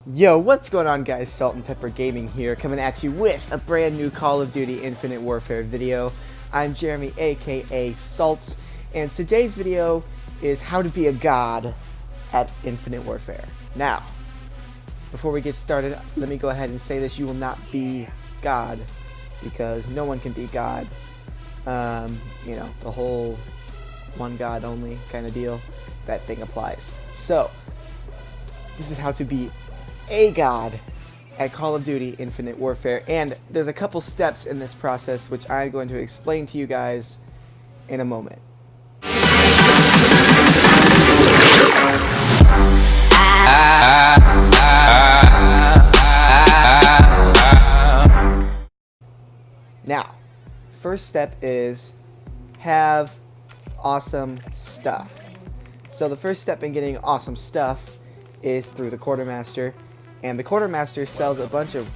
Yo, what's going on guys? Salt&Pepper Gaming here, coming at you with a brand new Call of Duty Infinite Warfare video. I'm Jeremy, aka Salt, and today's video is how to be a god at Infinite Warfare. Now, before we get started, let me go ahead and say this: you will not be God, because no one can be God. You know, the whole one God only kind of deal, that thing applies. So, this is how to be a god at Call of Duty Infinite Warfare, and there's a couple steps in this process which I'm going to explain to you guys in a moment. Now, first step is have awesome stuff. So the first step in getting awesome stuff is through the Quartermaster. And the Quartermaster sells a bunch of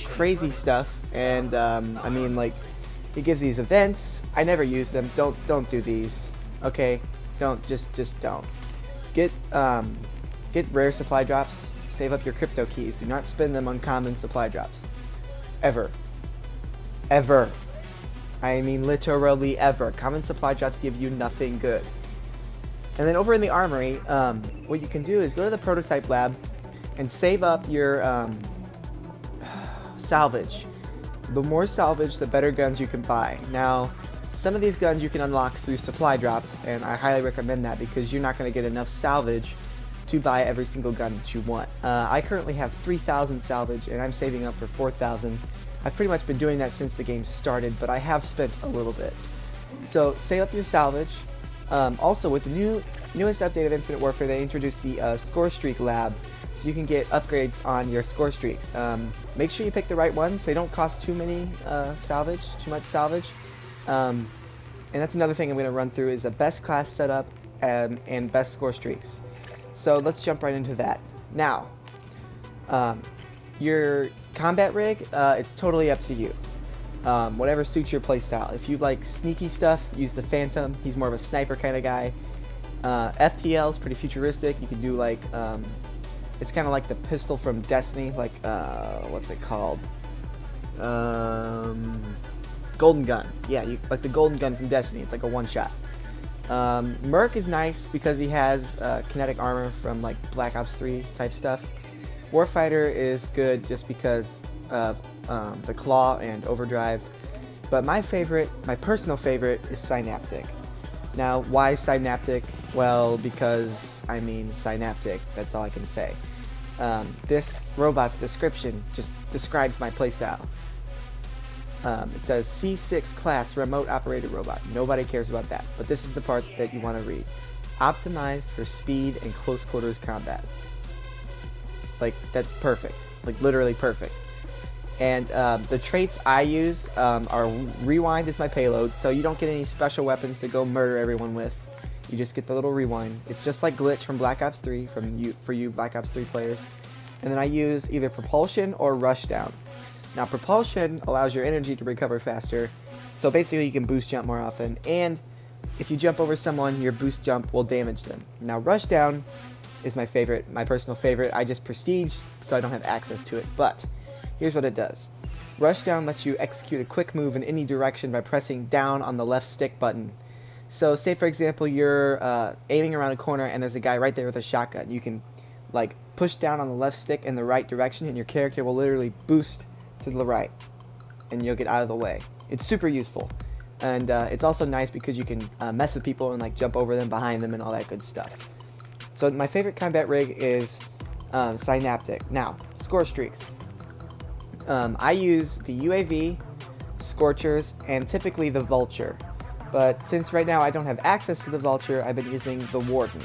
crazy stuff, and I mean, like, he gives these events. I never use them. Don't do these. Okay, don't just don't. Get rare supply drops. Save up your crypto keys. Do not spend them on common supply drops. Ever. I mean, literally ever. Common supply drops give you nothing good. And then over in the armory, what you can do is go to the prototype lab and save up your salvage. The more salvage, the better guns you can buy. Now, some of these guns you can unlock through supply drops, and I highly recommend that because you're not going to get enough salvage to buy every single gun that you want. I currently have 3,000 salvage, and I'm saving up for 4,000. I've pretty much been doing that since the game started, but I have spent a little bit. So save up your salvage. Also, with the newest update of Infinite Warfare, they introduced the SCORESTREAK lab, so you can get upgrades on your score streaks. Make sure you pick the right ones. They don't cost too much salvage. And that's another thing I'm going to run through is a best class setup and best score streaks. So let's jump right into that. Now, your combat rig, it's totally up to you. Whatever suits your playstyle. If you like sneaky stuff, use the Phantom. He's more of a sniper kind of guy. FTL is pretty futuristic. You can do like, it's kind of like the pistol from Destiny, like, what's it called? Golden Gun. Yeah, like the Golden Gun from Destiny. It's like a one-shot. Merc is nice because he has kinetic armor from like Black Ops 3 type stuff. Warfighter is good just because of the claw and overdrive. But my personal favorite is Synaptic. Now, why Synaptic? Well, because, I mean, Synaptic, that's all I can say. This robot's description just describes my playstyle. It says C6 class remote operated robot. Nobody cares about that, but this is the part that you want to read. Optimized for speed and close quarters combat. Like, that's perfect. Like, literally perfect. And the traits I use are rewind is my payload, so you don't get any special weapons to go murder everyone with. You just get the little rewind. It's just like Glitch from Black Ops 3 for you Black Ops 3 players. And then I use either propulsion or rushdown. Now, propulsion allows your energy to recover faster, so basically you can boost jump more often. And if you jump over someone, your boost jump will damage them. Now, rushdown is my favorite, my personal favorite. I just prestige, so I don't have access to it. But here's what it does. Rushdown lets you execute a quick move in any direction by pressing down on the left stick button. So say for example you're aiming around a corner and there's a guy right there with a shotgun. You can like push down on the left stick in the right direction and your character will literally boost to the right and you'll get out of the way. It's super useful. And it's also nice because you can mess with people and like jump over them, behind them, and all that good stuff. So my favorite combat rig is Synaptic. Now, score streaks. I use the UAV, Scorchers, and typically the Vulture. But since right now I don't have access to the Vulture, I've been using the Warden.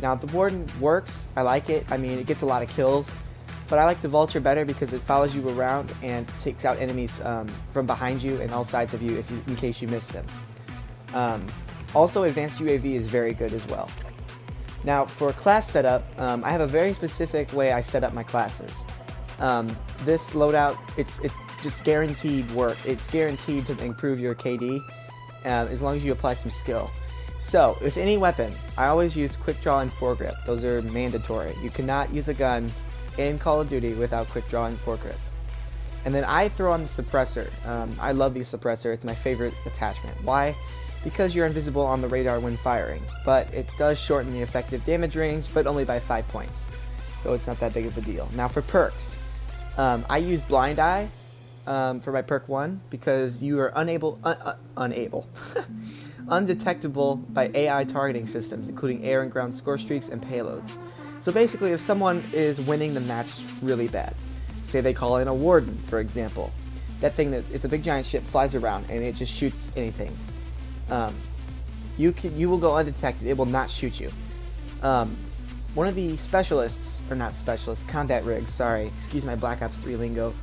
Now, the Warden works. I like it. I mean, it gets a lot of kills. But I like the Vulture better because it follows you around and takes out enemies from behind you and all sides of you, in case you miss them. Also, Advanced UAV is very good as well. Now, for class setup, I have a very specific way I set up my classes. This loadout, it's just guaranteed work. It's guaranteed to improve your KD as long as you apply some skill. So, with any weapon, I always use quick draw and foregrip. Those are mandatory. You cannot use a gun in Call of Duty without quick draw and foregrip. And then I throw on the suppressor. I love the suppressor. It's my favorite attachment. Why? Because you're invisible on the radar when firing, but it does shorten the effective damage range, but only by 5 points. So it's not that big of a deal. Now for perks, I use Blind Eye for my perk 1 because you are undetectable by AI targeting systems, including air and ground score streaks and payloads. So basically, if someone is winning the match really bad, say they call in a warden, for example, that thing it's a big giant ship, flies around and it just shoots anything. You will go undetected. It will not shoot you. One of the specialists, or not specialists, combat rigs, sorry, excuse my Black Ops 3 lingo,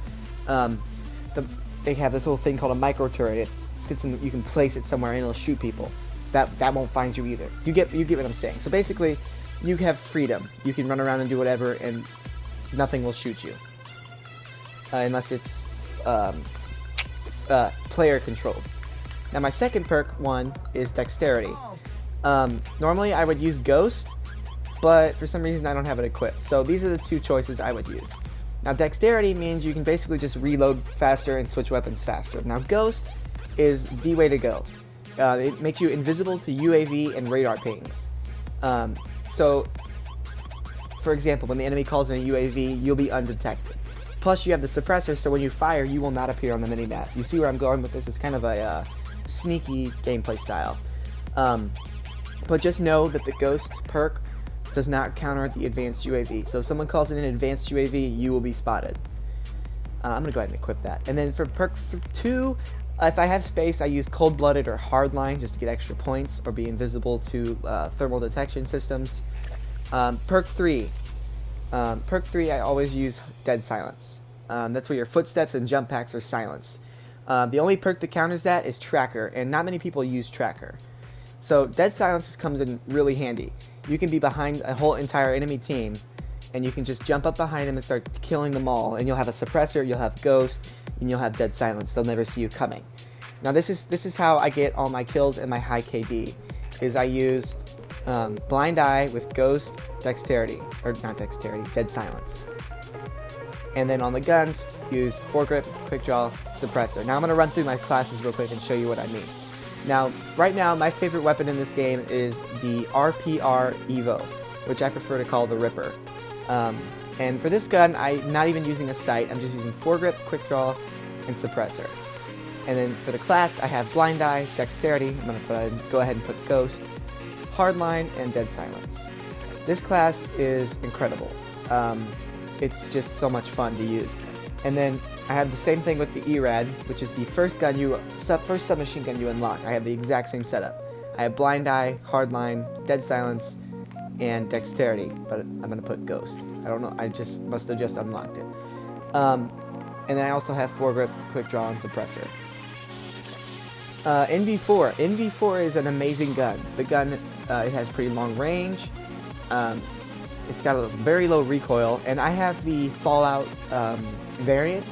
they have this little thing called a micro turret. It sits in, you can place it somewhere and it'll shoot people. That won't find you either. You get what I'm saying. So basically, you have freedom. You can run around and do whatever, and nothing will shoot you, unless it's player controlled. Now my second perk 1 is Dexterity. Normally I would use Ghost, but for some reason I don't have it equipped. So these are the two choices I would use. Now Dexterity means you can basically just reload faster and switch weapons faster. Now Ghost is the way to go. It makes you invisible to UAV and radar pings. So, for example, when the enemy calls in a UAV, you'll be undetected. Plus, you have the suppressor, so when you fire, you will not appear on the minimap. You see where I'm going with this? It's kind of a sneaky gameplay style. But just know that the Ghost perk does not counter the advanced UAV. So if someone calls in an advanced UAV, you will be spotted. I'm going to go ahead and equip that. And then for perk 2, if I have space, I use Cold-Blooded or Hardline just to get extra points or be invisible to thermal detection systems. Perk 3. Perk 3, I always use Dead Silence. That's where your footsteps and jump packs are silenced. The only perk that counters that is Tracker, and not many people use Tracker. So Dead Silence comes in really handy. You can be behind a whole entire enemy team, and you can just jump up behind them and start killing them all, and you'll have a suppressor, you'll have Ghost, and you'll have Dead Silence. They'll never see you coming. Now this is how I get all my kills and my high KD, is I use Blind Eye with Ghost, Dexterity, or not Dexterity, Dead Silence. And then on the guns, use Foregrip, Quick Draw, Suppressor. Now I'm going to run through my classes real quick and show you what I mean. Now, right now, my favorite weapon in this game is the RPR Evo, which I prefer to call the Ripper. And for this gun, I'm not even using a sight. I'm just using Foregrip, Quick Draw, and Suppressor. And then for the class, I have Blind Eye, Dexterity. I'm going to go ahead and put Ghost, Hardline, and Dead Silence. This class is incredible. It's just so much fun to use. And then I have the same thing with the ERAD, which is the first submachine gun you unlock. I have the exact same setup. I have Blind Eye, Hardline, Dead Silence, and Dexterity, but I'm going to put Ghost. I don't know, I must have just unlocked it. And then I also have Foregrip, Quick Draw, and Suppressor. NV4. NV4 is an amazing gun. The gun, it has pretty long range. It's got a very low recoil, and I have the Fallout variant,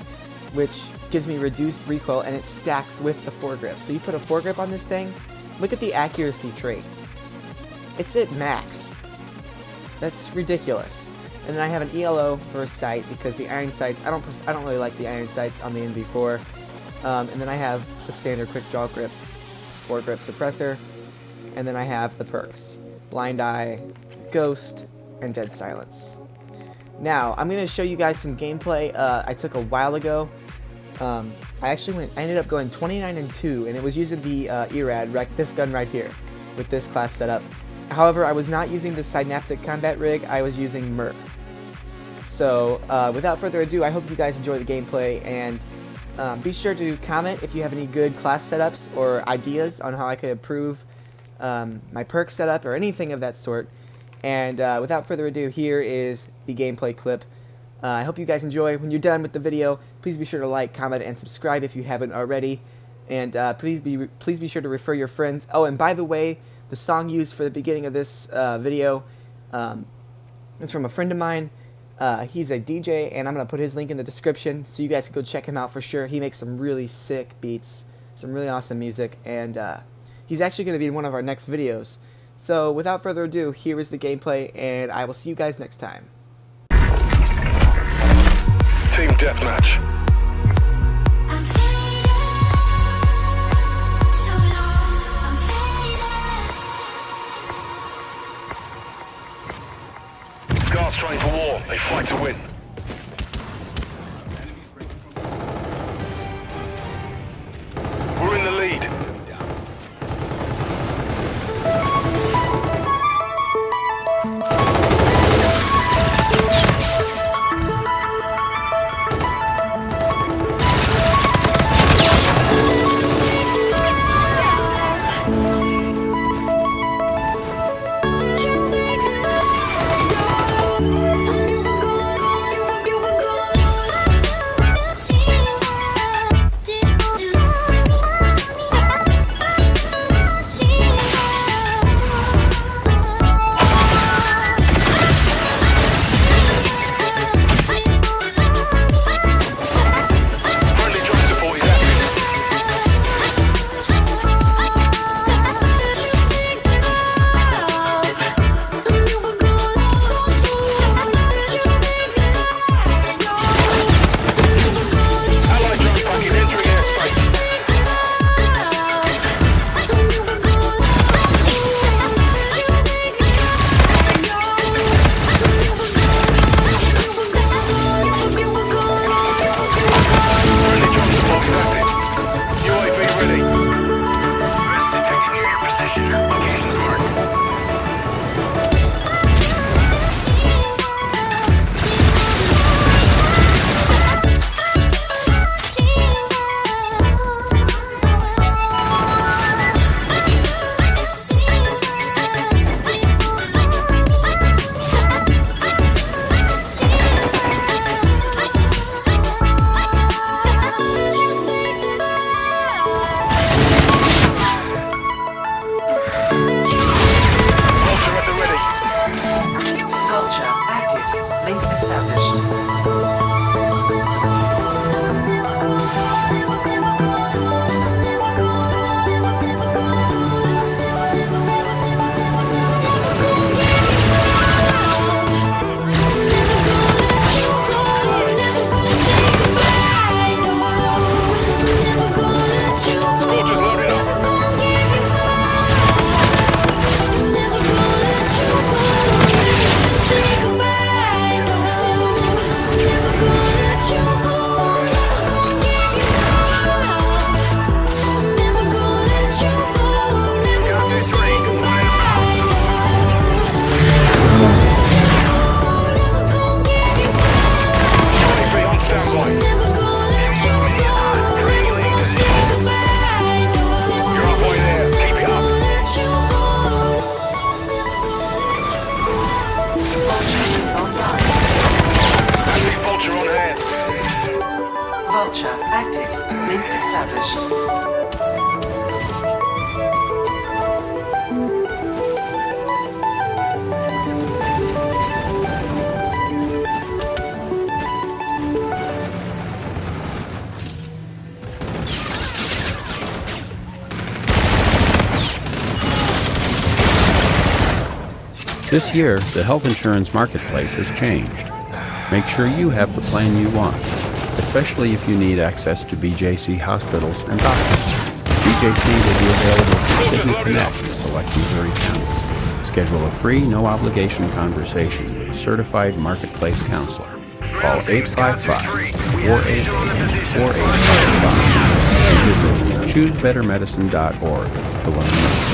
which gives me reduced recoil, and it stacks with the foregrip. So you put a foregrip on this thing, look at the accuracy trait. It's at max. That's ridiculous. And then I have an ELO for a sight because the iron sights, I don't really like the iron sights on the NV4. And then I have the standard quick draw grip, foregrip suppressor, and then I have the perks: Blind Eye, Ghost, and Dead Silence. Now, I'm going to show you guys some gameplay I took a while ago. I ended up going 29-2, and it was using the ERAD, this gun right here, with this class setup. However, I was not using the Synaptic Combat Rig, I was using PERK. So, without further ado, I hope you guys enjoy the gameplay, and be sure to comment if you have any good class setups or ideas on how I could improve my PERK setup or anything of that sort. And without further ado, here is the gameplay clip. I hope you guys enjoy. When you're done with the video, please be sure to like, comment, and subscribe if you haven't already. And please be sure to refer your friends. Oh, and by the way, the song used for the beginning of this video is from a friend of mine. He's a DJ, and I'm going to put his link in the description so you guys can go check him out for sure. He makes some really sick beats, some really awesome music, and he's actually going to be in one of our next videos. So without further ado, here is the gameplay, and I will see you guys next time. deathmatch. Scars train for war. They fight to win. We're in the lead. This year, the health insurance marketplace has changed. Make sure you have the plan you want, especially if you need access to BJC hospitals and doctors. BJC will be available through Cigna Connect in select Missouri counties. Schedule a free, no-obligation conversation with a certified marketplace counselor. Call 855-488-4855 and visit ChooseBetterMedicine.org to learn more.